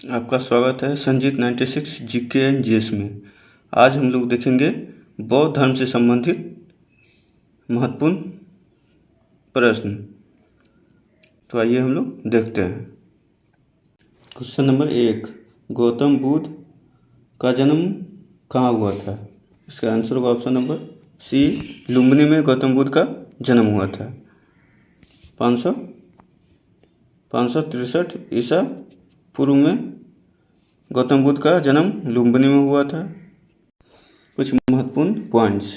आपका स्वागत है संजीत 96 जीके एंड जीएस में। आज हम लोग देखेंगे बौद्ध धर्म से संबंधित महत्वपूर्ण प्रश्न। तो आइए हम लोग देखते हैं। क्वेश्चन नंबर 1, गौतम बुद्ध का जन्म कहाँ हुआ था? इसका आंसर होगा ऑप्शन नंबर सी, लुम्बिनी में गौतम बुद्ध का जन्म हुआ था। 563 ईसा पूर्व में गौतम बुद्ध का जन्म लुम्बिनी में हुआ था। कुछ महत्वपूर्ण पॉइंट्स।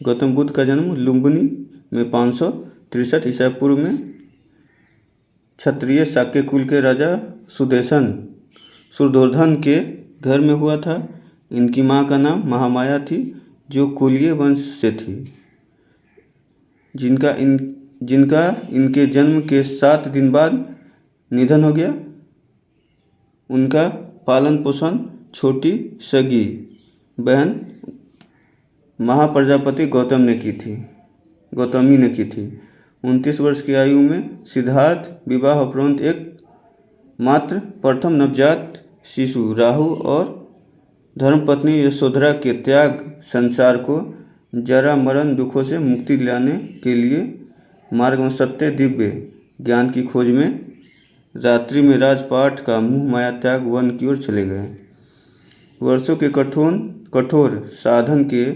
गौतम बुद्ध का जन्म लुम्बिनी में 563 ईसा पूर्व में क्षत्रिय शाक्य कुल के राजा सुरधोधन के घर में हुआ था। इनकी मां का नाम महामाया थी, जो कुलीय वंश से थी, जिनका इनके जन्म के 7 दिन बाद निधन हो गया। उनका पालन पोषण छोटी सगी बहन महाप्रजापति गौतमी ने की थी। 29 वर्ष की आयु में सिद्धार्थ विवाह उपरांत एक मात्र प्रथम नवजात शिशु राहु और धर्मपत्नी यशोधरा के त्याग संसार को जरा मरण दुखों से मुक्ति दिलाने के लिए मार्ग में सत्य दिव्य ज्ञान की खोज में रात्रि में राजपाट का मुँह माया त्याग वन की ओर चले गए। वर्षों के कठोर साधन के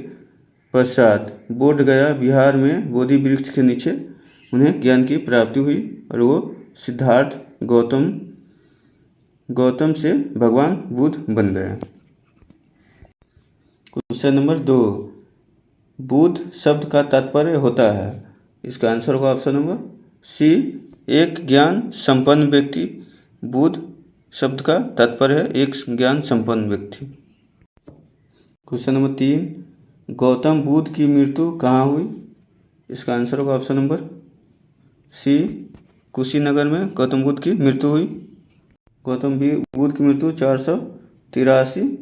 पश्चात बोध गया बिहार में बोधि वृक्ष के नीचे उन्हें ज्ञान की प्राप्ति हुई और वो सिद्धार्थ गौतम से भगवान बुद्ध बन गए। क्वेश्चन नंबर 2, बुद्ध शब्द का तात्पर्य होता है? इसका आंसर होगा ऑप्शन नंबर सी, एक ज्ञान संपन्न व्यक्ति। बुद्ध शब्द का तात्पर्य है एक ज्ञान संपन्न व्यक्ति। क्वेश्चन नंबर 3, गौतम बुद्ध की मृत्यु कहाँ हुई? इसका आंसर होगा ऑप्शन नंबर सी, कुशीनगर में गौतम बुद्ध की मृत्यु हुई। गौतम बुद्ध की मृत्यु 483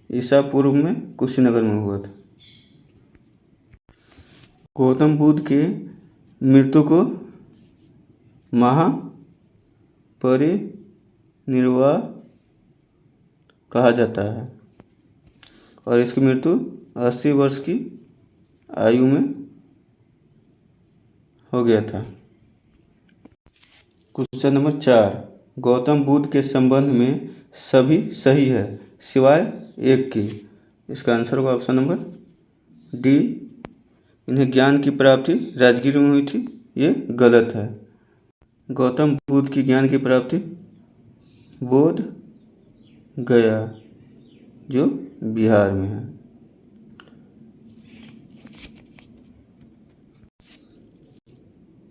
ईसा पूर्व में कुशीनगर में हुआ था। गौतम बुद्ध के मृत्यु को महापरिनिर्वाण कहा जाता है और इसकी मृत्यु 80 वर्ष की आयु में हो गया था। क्वेश्चन नंबर 4, गौतम बुद्ध के संबंध में सभी सही है सिवाय एक की। इसका आंसर होगा ऑप्शन नंबर डी, इन्हें ज्ञान की प्राप्ति राजगीर में हुई थी। ये गलत है। गौतम बुद्ध की ज्ञान की प्राप्ति बोध गया, जो बिहार में है।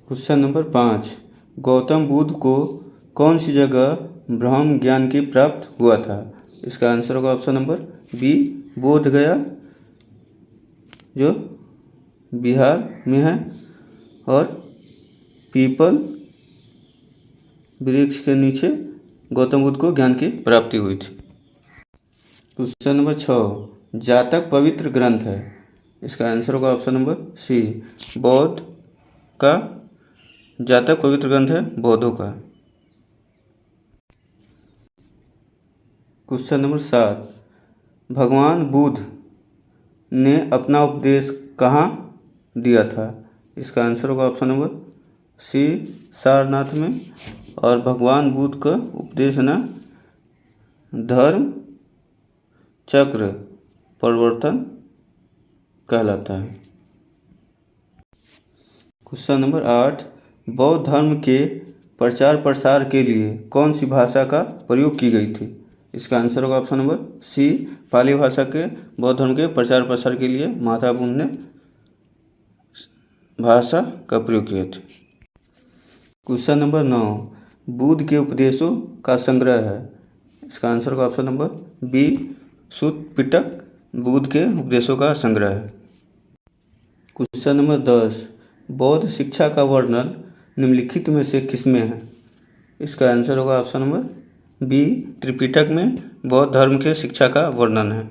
क्वेश्चन नंबर 5, गौतम बुद्ध को कौन सी जगह ब्रह्म ज्ञान की प्राप्त हुआ था? इसका आंसर होगा ऑप्शन नंबर बी, बोध गया, जो बिहार में है और पीपल वृक्ष के नीचे गौतम बुद्ध को ज्ञान की प्राप्ति हुई थी। क्वेश्चन नंबर 6, जातक पवित्र ग्रंथ है? इसका आंसर होगा ऑप्शन नंबर सी, बौद्ध का जातक पवित्र ग्रंथ है बौद्धों का। क्वेश्चन नंबर 7, भगवान बुद्ध ने अपना उपदेश कहाँ दिया था? इसका आंसर होगा ऑप्शन नंबर सी, सारनाथ में। और भगवान बुद्ध का उपदेश ना धर्म चक्र परिवर्तन कहलाता है। क्वेश्चन नंबर 8, बौद्ध धर्म के प्रचार प्रसार के लिए कौन सी भाषा का प्रयोग की गई थी? इसका आंसर होगा ऑप्शन नंबर सी, पाली भाषा के बौद्ध धर्म के प्रचार प्रसार के लिए महात्मा बुद्ध ने भाषा का प्रयोग किया था। क्वेश्चन नंबर 9, बुद्ध के उपदेशों का संग्रह है? इसका आंसर होगा ऑप्शन नंबर बी, सूत्र पिटक बुद्ध के उपदेशों का संग्रह है। क्वेश्चन नंबर 10, बौद्ध शिक्षा का वर्णन निम्नलिखित में से किसमें है? इसका आंसर होगा ऑप्शन नंबर बी, त्रिपिटक में बौद्ध धर्म के शिक्षा का वर्णन है।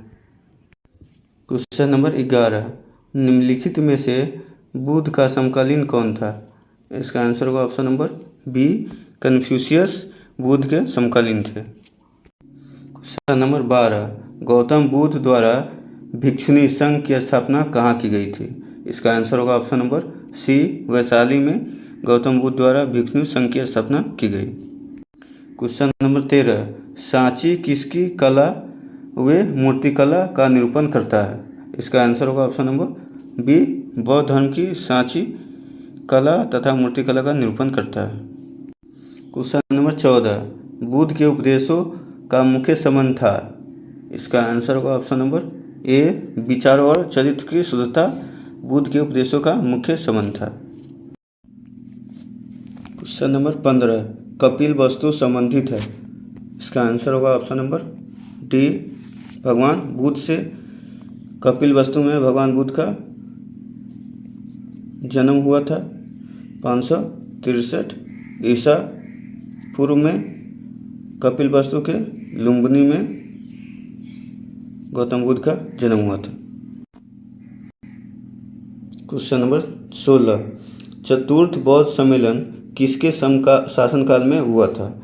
क्वेश्चन नंबर 11, निम्नलिखित में से बुद्ध का समकालीन कौन था? इसका आंसर होगा option number B, Confucius Buddha के समकालीन थे। क्वेश्चन नंबर 12, गौतम बुद्ध द्वारा भिक्षुणी संघ की स्थापना कहाँ की गई थी? इसका आंसर होगा ऑप्शन नंबर सी, वैशाली में गौतम बुद्ध द्वारा भिक्षुणी संघ की स्थापना की गई। क्वेश्चन नंबर 13, सांची किसकी कला व मूर्तिकला का निरूपण करता है? इसका आंसर होगा ऑप्शन नंबर बी, बौद्ध धर्म की सांची कला तथा मूर्तिकला का निरूपण करता है। क्वेश्चन नंबर 14, बुद्ध के उपदेशों का मुख्य संबंध था? इसका आंसर होगा ऑप्शन नंबर ए, विचारों और चरित्र की शुद्धता बुद्ध के उपदेशों का मुख्य संबंध था। क्वेश्चन नंबर 15, कपिल वस्तु संबंधित है? इसका आंसर होगा ऑप्शन नंबर डी, भगवान बुद्ध से कपिल वस्तु में भगवान बुद्ध का जन्म हुआ था 563 ईसा पूर्व में। कपिल वस्तु के लुम्बिनी में गौतम बुद्ध का जन्म हुआ था। क्वेश्चन नंबर 16, चतुर्थ बौद्ध सम्मेलन किसके शासनकाल में हुआ था?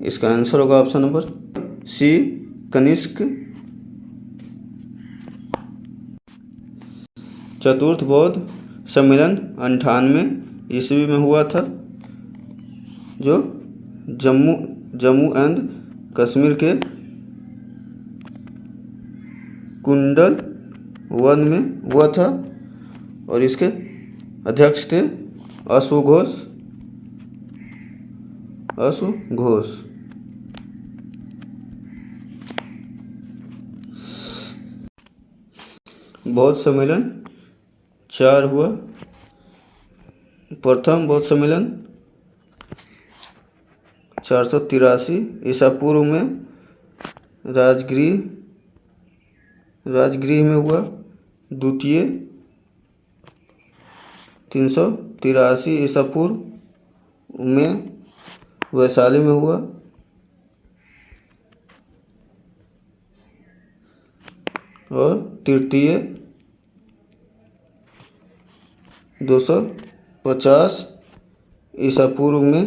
इसका आंसर होगा ऑप्शन नंबर सी, कनिष्क। चतुर्थ बौद्ध सम्मेलन 98 ईस्वी में हुआ था, जो जम्मू एंड कश्मीर के कुंडल वन में हुआ था और इसके अध्यक्ष थे अशु घोष। बौद्ध सम्मेलन 4 हुआ। प्रथम बौद्ध सम्मेलन 483 ईसा पूर्व में राजगृह में हुआ। द्वितीय 383 ईसा पूर्व में वैशाली में हुआ। और तृतीय 250 ईसा पूर्व में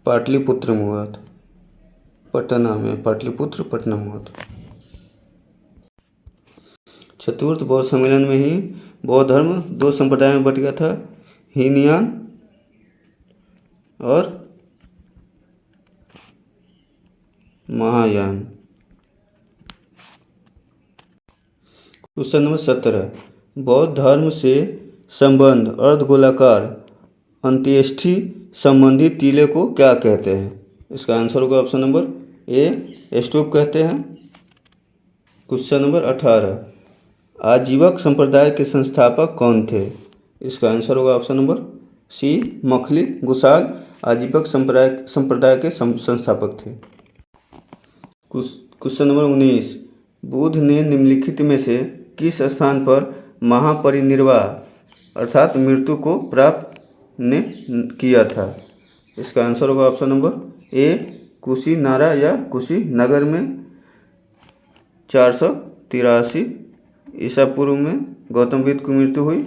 पाटलिपुत्र में हुआ था, पटना में हुआ था। चतुर्थ बौद्ध सम्मेलन में ही बौद्ध धर्म 2 संप्रदाय में बट गया था, हीनयान और महायान। क्वेश्चन नंबर 17, बौद्ध धर्म से संबंध अर्धगोलाकार अंत्येष्टि संबंधी टीले को क्या कहते हैं? इसका आंसर होगा ऑप्शन नंबर ए, स्तूप कहते हैं। क्वेश्चन नंबर 18, आजीवक संप्रदाय के संस्थापक कौन थे? इसका आंसर होगा ऑप्शन नंबर सी, मखली गुसाल आजीवक संप्रदाय के संस्थापक थे। क्वेश्चन नंबर 19, बुद्ध ने निम्नलिखित में से किस स्थान पर महापरिनिर्वाण अर्थात मृत्यु को प्राप्त ने किया था? इसका आंसर होगा ऑप्शन नंबर ए, कुशीनारा या कुशीनगर में 483 ईसा पूर्व में गौतम बुद्ध की मृत्यु हुई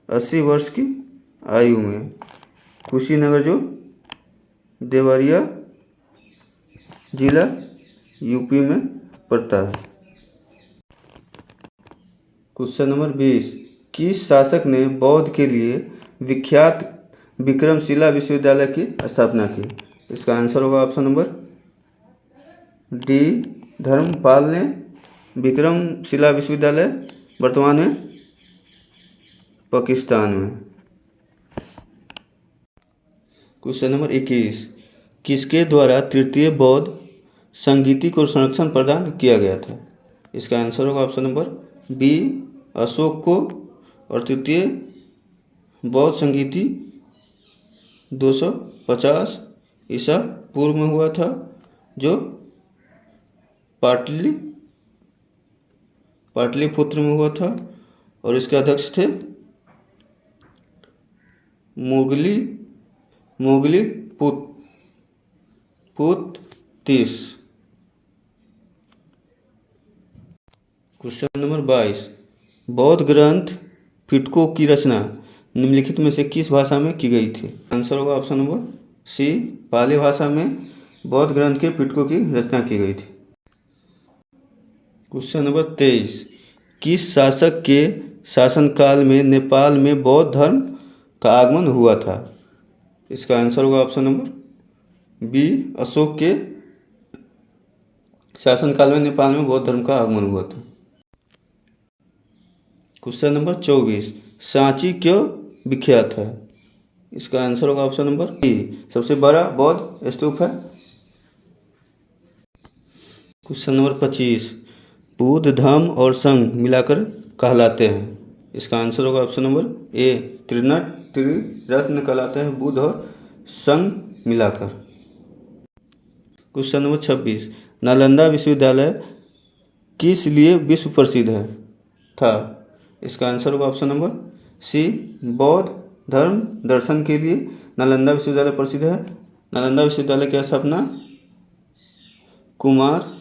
80 वर्ष की आयु में। कुशीनगर जो देवरिया जिला यूपी में पड़ता है। क्वेश्चन नंबर 20, किस शासक ने बौद्ध के लिए विख्यात विक्रमशिला विश्वविद्यालय की स्थापना की? इसका आंसर होगा ऑप्शन नंबर डी, धर्मपाल ने। विक्रमशिला विश्वविद्यालय वर्तमान में पाकिस्तान में। क्वेश्चन नंबर 21, किसके द्वारा तृतीय बौद्ध संगीति को संरक्षण प्रदान किया गया था? इसका आंसर होगा ऑप्शन नंबर बी, अशोक को। और तृतीय बौद्ध संगीति 250 ईसा पूर्व में हुआ था, जो पाटलिपुत्र में हुआ था और इसके अध्यक्ष थे मोगली पुत 30। क्वेश्चन नंबर 22, बौद्ध ग्रंथ पिटकों की रचना निम्नलिखित में से किस भाषा में की गई थी? आंसर होगा ऑप्शन नंबर सी पाली भाषा में बौद्ध ग्रंथ के पिटकों की रचना की गई थी। क्वेश्चन नंबर 23, किस शासक के शासनकाल में नेपाल में बौद्ध धर्म का आगमन हुआ था? इसका आंसर होगा ऑप्शन नंबर बी, अशोक के शासनकाल में नेपाल में बौद्ध धर्म का आगमन हुआ था। क्वेश्चन नंबर 24, सांची क्यों विख्यात है? इसका आंसर होगा ऑप्शन नंबर बी, सबसे बड़ा बौद्ध स्तूप है। क्वेश्चन नंबर 25, बुद्ध धम्म और संघ मिलाकर कहलाते हैं। इसका आंसर होगा ऑप्शन नंबर ए, त्रिरत्न कहलाते हैं बुद्ध और संघ मिलाकर। क्वेश्चन नंबर 26, नालंदा विश्वविद्यालय किस लिए विश्व प्रसिद्ध था? इसका आंसर होगा ऑप्शन नंबर सी, बौद्ध धर्म दर्शन के लिए नालंदा विश्वविद्यालय प्रसिद्ध है। नालंदा विश्वविद्यालय की स्थापना कुमार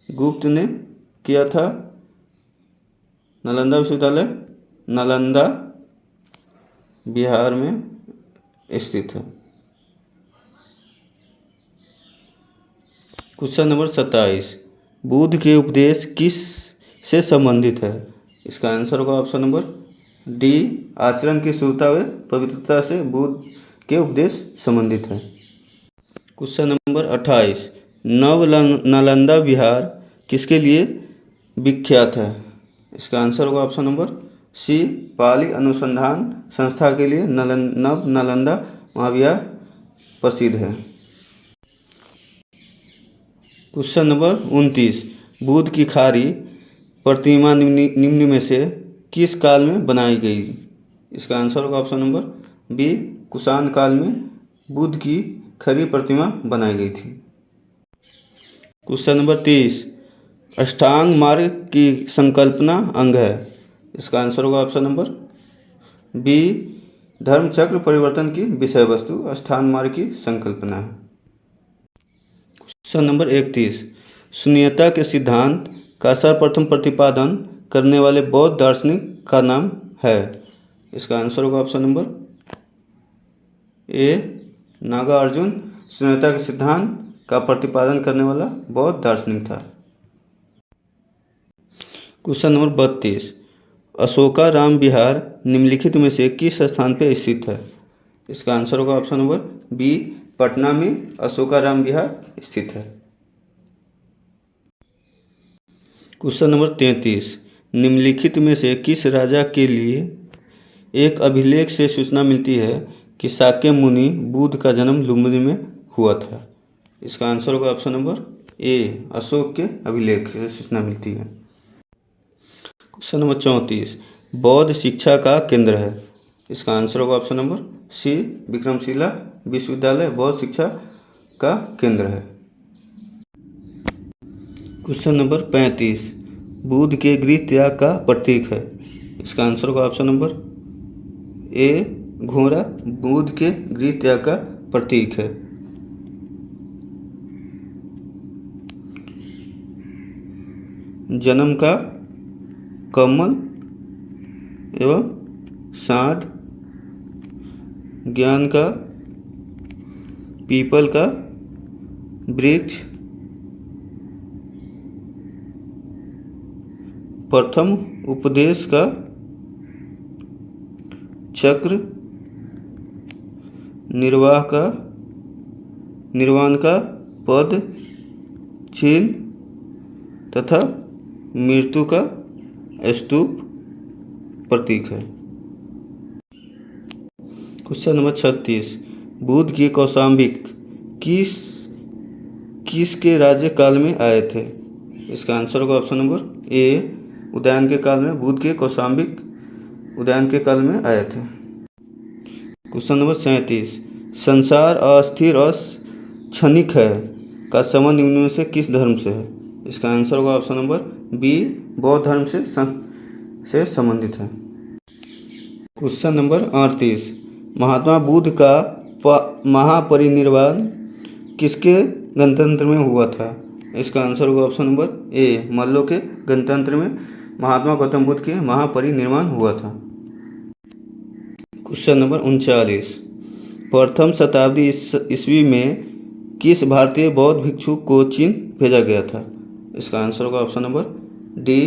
गुप्त ने किया था। नालंदा विश्वविद्यालय नालंदा बिहार में स्थित है। क्वेश्चन नंबर 27, बुद्ध के उपदेश किस से संबंधित है? इसका आंसर होगा ऑप्शन नंबर डी, आचरण की शुद्धता व पवित्रता से बुद्ध के उपदेश संबंधित है। क्वेश्चन नंबर 28, नव नालंदा विहार किसके लिए विख्यात है? इसका आंसर होगा ऑप्शन नंबर सी, पाली अनुसंधान संस्था के लिए नव नालंदा महाविहार प्रसिद्ध है। क्वेश्चन नंबर 29, बुद्ध की खारी प्रतिमा निम्न में से किस काल में बनाई गई? इसका आंसर होगा ऑप्शन नंबर बी, कुषाण काल में बुद्ध की खरी प्रतिमा बनाई गई थी। क्वेश्चन नंबर 30, अष्टांग मार्ग की संकल्पना अंग है। इसका आंसर होगा ऑप्शन नंबर बी, धर्मचक्र परिवर्तन की विषय वस्तु अष्टांग मार्ग की संकल्पना है। क्वेश्चन नंबर 31, शून्यता के सिद्धांत का सर्वप्रथम प्रतिपादन करने वाले बौद्ध दार्शनिक का नाम है। इसका आंसर होगा ऑप्शन नंबर ए, नागार्जुन शून्यता के सिद्धांत का प्रतिपादन करने वाला बौद्ध दार्शनिक था। क्वेश्चन नंबर 32, अशोकाराम विहार निम्नलिखित में से किस स्थान पर स्थित है? इसका आंसर होगा ऑप्शन नंबर बी, पटना में अशोकाराम विहार स्थित है। क्वेश्चन नंबर 33, निम्नलिखित में से किस राजा के लिए एक अभिलेख से सूचना मिलती है कि शाक्य मुनि बुद्ध का जन्म लुम्बिनी में हुआ था? इसका आंसर होगा ऑप्शन नंबर ए, अशोक के अभिलेख से सूचना मिलती है। क्वेश्चन नंबर 34, बौद्ध शिक्षा का केंद्र है। इसका आंसर होगा ऑप्शन नंबर सी, विक्रमशिला विश्वविद्यालय बौद्ध शिक्षा का केंद्र है। क्वेश्चन नंबर 35, बुद्ध के गृह त्याग का प्रतीक है। इसका आंसर होगा ऑप्शन नंबर ए, घोड़ा बुद्ध के गृह त्याग का प्रतीक है। जन्म का कमल एवं साँड़, ज्ञान का पीपल का वृक्ष, प्रथम उपदेश का चक्र, निर्वाण का पद चिन्ह तथा मृत्यु का स्तूप प्रतीक है। क्वेश्चन नंबर 36, बुद्ध के कौशाम्बिक किसके राज्य काल में आए थे? इसका आंसर होगा ऑप्शन नंबर ए, उदयन के काल में बुद्ध के कौशाम्बिक उदयन के काल में आए थे। क्वेश्चन नंबर 37, संसार अस्थिर और क्षणिक है का संबंध निम्न में से किस धर्म से है? इसका आंसर होगा ऑप्शन नंबर बी, बौद्ध धर्म से संबंधित है। क्वेश्चन नंबर 38, महात्मा बुद्ध का महापरिनिर्वाण किसके गणतंत्र में हुआ था? इसका आंसर होगा ऑप्शन नंबर ए, मल्लों के गणतंत्र में महात्मा गौतम बुद्ध के महापरिनिर्वाण हुआ था। क्वेश्चन नंबर 39, प्रथम शताब्दी ईस्वी में किस भारतीय बौद्ध भिक्षु को चीन भेजा गया था? इसका आंसर होगा ऑप्शन नंबर डी,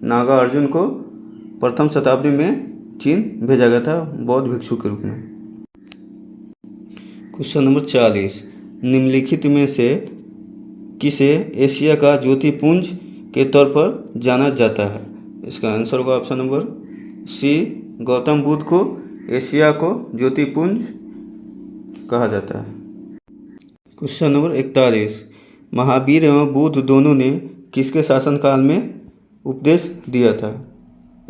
नागार्जुन को प्रथम शताब्दी में चीन भेजा गया था बौद्ध भिक्षु के रूप में। क्वेश्चन नंबर 40, निम्नलिखित में से किसे एशिया का ज्योतिपुंज के तौर पर जाना जाता है? इसका आंसर होगा option number C, Gautam Buddha को एशिया को ज्योतिपुंज कहा जाता है। क्वेश्चन नंबर 41, महावीर एवं बुद्ध दोनों ने किसके शासनकाल में उपदेश दिया था?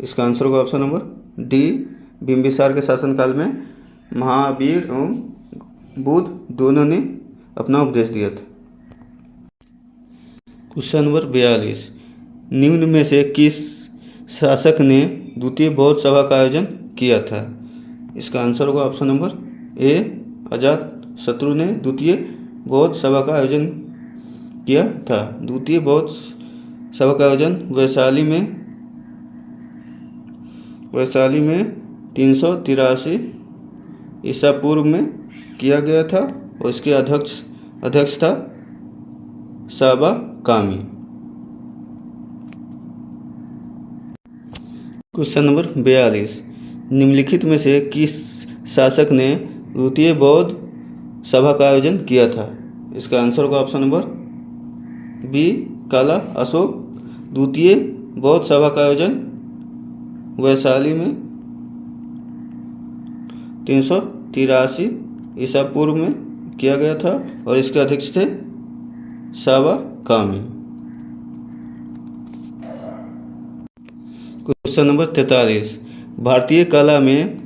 इसका आंसर होगा ऑप्शन नंबर डी, बिंबिसार के शासनकाल में महावीर एवं बुद्ध दोनों ने अपना उपदेश दिया था। क्वेश्चन नंबर 42, निम्न में से किस शासक ने द्वितीय बौद्ध सभा का आयोजन किया था? इसका आंसर होगा ऑप्शन नंबर ए, अजात शत्रु ने द्वितीय बौद्ध सभा का आयोजन किया था। द्वितीय बौद्ध सभा का आयोजन वैशाली में 383 ईसा पूर्व में किया गया था और इसके अध्यक्ष था साबा कामी। क्वेश्चन नंबर 42, निम्नलिखित में से किस शासक ने द्वितीय बौद्ध सभा का आयोजन किया था? इसका आंसर होगा ऑप्शन नंबर बी, काला अशोक। द्वितीय बौद्ध सभा का आयोजन वैशाली में 383 ईसा पूर्व में किया गया था और इसके अध्यक्ष थे साबा कामी। क्वेश्चन नंबर 43, भारतीय कला में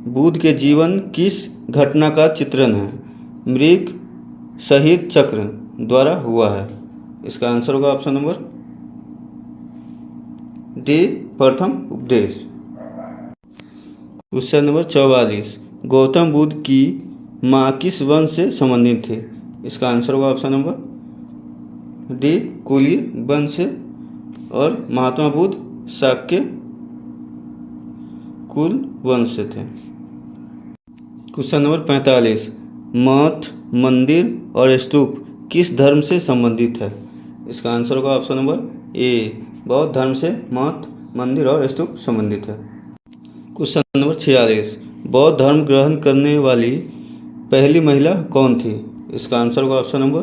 बुद्ध के जीवन किस घटना का चित्रण है? मृग शहीद चक्र द्वारा हुआ है। इसका आंसर होगा ऑप्शन नंबर डी, प्रथम उपदेश। क्वेश्चन नंबर 44, गौतम बुद्ध की माँ किस वंश से संबंधित थे? इसका आंसर होगा ऑप्शन नंबर डी, कुलीय वंश से और महात्मा बुद्ध शाक्य कुल वंश से थे। क्वेश्चन नंबर 45, मठ, मंदिर और स्तूप किस धर्म से संबंधित है? इसका आंसर होगा ऑप्शन नंबर ए, बौद्ध धर्म से मठ, मंदिर और स्तूप संबंधित है। क्वेश्चन नंबर 46, बौद्ध धर्म ग्रहण करने वाली पहली महिला कौन थी? इसका आंसर होगा option number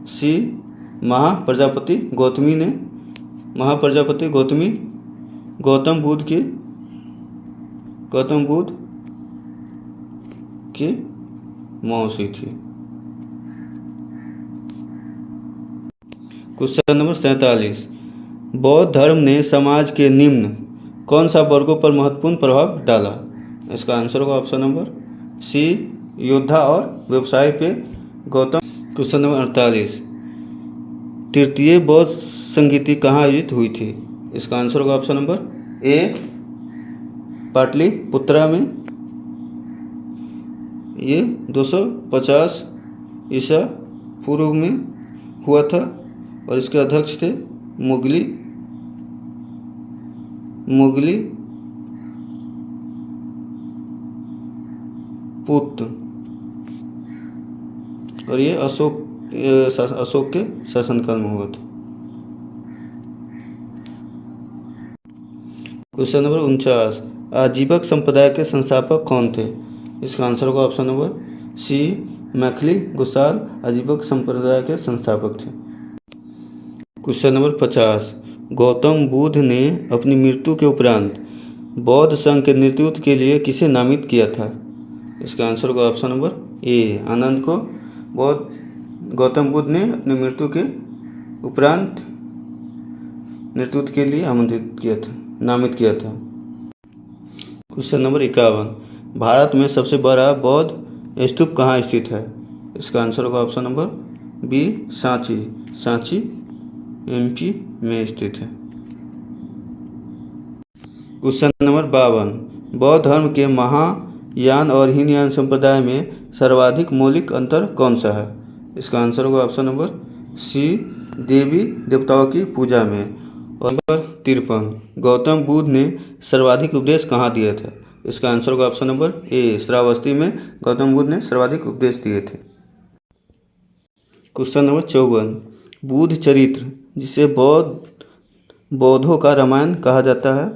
C, Mahaprajapati Gautami ने। महाप्रजापति गौतमी गौतम बुद्ध की मौसी थी। क्वेश्चन नंबर 47, बौद्ध धर्म ने समाज के निम्न कौन सा वर्गों पर महत्वपूर्ण प्रभाव डाला? इसका आंसर होगा ऑप्शन नंबर सी, योद्धा और व्यवसाय पे गौतम। क्वेश्चन नंबर 48, तृतीय बौद्ध संगीति कहाँ आयोजित हुई थी? इसका आंसर होगा ऑप्शन नंबर ए, पाटलिपुत्रा में। ये 250 ईसा पूर्व में हुआ था और इसके अध्यक्ष थे मुगली पुत्र और ये अशोक के शासनकाल में हुआ था। क्वेश्चन नंबर 49, आजीवक संप्रदाय के संस्थापक कौन थे? इसका आंसर होगा ऑप्शन नंबर सी, मैथिली गोसाल आजीवक संप्रदाय के संस्थापक थे। क्वेश्चन नंबर 50, गौतम बुद्ध ने अपनी मृत्यु के उपरांत बौद्ध संघ के नेतृत्व के लिए किसे नामित किया था? इसका आंसर होगा ऑप्शन नंबर ए, आनंद को गौतम बुद्ध ने अपनी मृत्यु के उपरांत नेतृत्व के लिए नामित किया था। क्वेश्चन नंबर 51, भारत में सबसे बड़ा बौद्ध स्तूप कहाँ स्थित है? इसका आंसर होगा option number B, Sanchi MP में स्थित है। क्वेश्चन नंबर 52, बौद्ध धर्म के महायान और हीनयान संप्रदाय में सर्वाधिक मौलिक अंतर कौन सा है? इसका आंसर होगा ऑप्शन नंबर सी, देवी देवताओं की पूजा में। और नंबर 53, गौतम बुद्ध ने सर्वाधिक उपदेश कहाँ दिया था? इसका आंसर होगा ऑप्शन नंबर ए, श्रावस्ती में गौतम बुद्ध ने सर्वाधिक उपदेश दिए थे। क्वेश्चन नंबर 54, बुद्ध चरित्र जिसे बौद्धों का रामायण कहा जाता है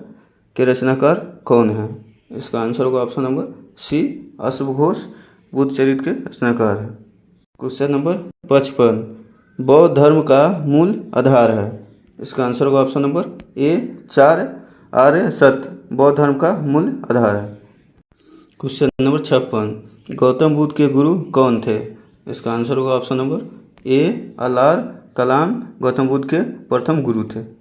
के रचनाकार कौन है? इसका आंसर होगा ऑप्शन नंबर सी, अश्वघोष बुद्ध चरित्र के रचनाकार है। क्वेश्चन नंबर 55, बौद्ध धर्म का मूल आधार है। इसका आंसर होगा ऑप्शन नंबर ए, 4 आर्य सत्य बौद्ध धर्म का मूल आधार है। क्वेश्चन नंबर 56, गौतम बुद्ध के गुरु कौन थे? इसका आंसर होगा ऑप्शन नंबर ए, अलार कलाम गौतम बुद्ध के प्रथम गुरु थे।